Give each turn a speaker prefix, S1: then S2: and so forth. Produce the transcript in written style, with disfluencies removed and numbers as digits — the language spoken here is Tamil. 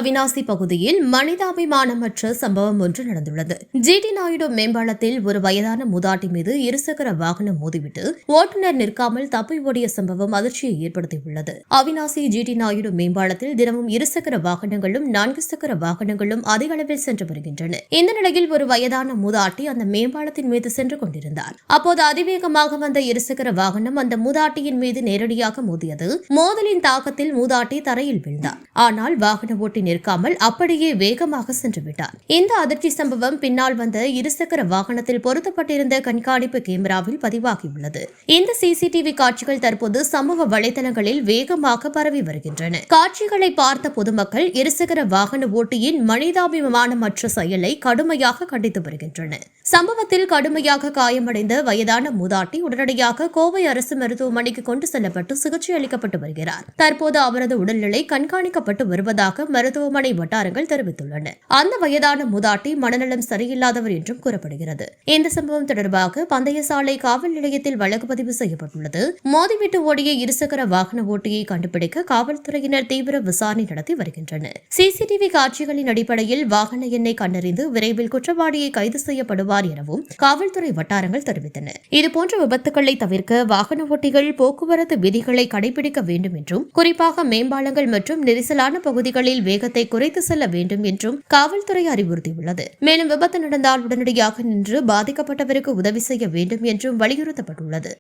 S1: அவிநாசி பகுதியில் மனிதாபிமானமற்ற சம்பவம் ஒன்று நடந்துள்ளது. ஜிடி நாயுடு மேம்பாலத்தில் ஒரு வயதான மூதாட்டி மீது இருசக்கர வாகனம் மோதிவிட்டு ஓட்டுநர் நிற்காமல் தப்பி ஓடிய சம்பவம் அதிர்ச்சியை ஏற்படுத்தியுள்ளது. அவிநாசி ஜிடி நாயுடு மேம்பாலத்தில் தினமும் இருசக்கர வாகனங்களும் 4 சக்கர வாகனங்களும் அதிக அளவில் சென்று வருகின்றன. இந்த நிலையில் ஒரு வயதான மூதாட்டி அந்த மேம்பாலத்தின் மீது சென்று கொண்டிருந்தார். அப்போது அதிவேகமாக வந்த இருசக்கர வாகனம் அந்த மூதாட்டியின் மீது நேரடியாக மோதியது. மோதலின் தாக்கத்தில் மூதாட்டி தரையில் விழுந்தார். ஆனால் வாகன ஓட்டி நிற்காமல் அப்படியே வேகமாக சென்று விட்டார். இந்த அதிர்ச்சி சம்பவம் பின்னால் வந்த இருசக்கர வாகனத்தில் பொருத்தப்பட்டிருந்த கண்காணிப்பு கேமராவில் பதிவாகியுள்ளது. இந்த சிசிடிவி காட்சிகள் தற்போது சமூக வலைதளங்களில் வேகமாக பரவி வருகின்றன. காட்சிகளை பார்த்த பொதுமக்கள் இருசக்கர வாகன ஓட்டியின் மனிதாபிமானமற்ற செயலை கடுமையாக கண்டித்து வருகின்றனர். சம்பவத்தில் கடுமையாக காயமடைந்த வயதான மூதாட்டி உடனடியாக கோவை அரசு மருத்துவமனைக்கு கொண்டு செல்லப்பட்டு சிகிச்சை அளிக்கப்பட்டு வருகிறார். தற்போது அவரது உடல்நிலை கண்காணிக்கப்பட்டு வருவதாக மருத்துவமனை வட்டாரங்கள் தெரிவித்துள்ளன. அந்த வயதான மூதாட்டி மனநலம் சரியில்லாதவர் என்றும் கூறப்படுகிறது. இந்த சம்பவம் தொடர்பாக பந்தயசாலை காவல் நிலையத்தில் வழக்கு பதிவு செய்யப்பட்டுள்ளது. மோதிவிட்டு ஓடிய இருசக்கர வாகன ஓட்டியை கண்டுபிடிக்க காவல்துறையினர் தீவிர விசாரணை நடத்தி வருகின்றனர். சிசிடிவி காட்சிகளின் அடிப்படையில் வாகன எண்ணை கண்டறிந்து விரைவில் குற்றவாளியை கைது செய்யப்படுவார் எனவும் காவல்துறை வட்டாரங்கள் தெரிவித்தன. இதுபோன்ற விபத்துக்களை தவிர்க்க வாகன ஓட்டிகள் போக்குவரத்து விதிகளை கடைபிடிக்க வேண்டும் என்றும், குறிப்பாக மேம்பாலங்கள் மற்றும் நெரிசலான பகுதிகளில் வேகத்தை குறைத்து செல்ல வேண்டும் என்றும் காவல்துறை அறிவுறுத்தியுள்ளது. மேலும் விபத்து நடந்தால் உடனடியாக நின்று பாதிக்கப்பட்டவருக்கு உதவி செய்ய வேண்டும் என்றும் வலியுறுத்தப்பட்டுள்ளது.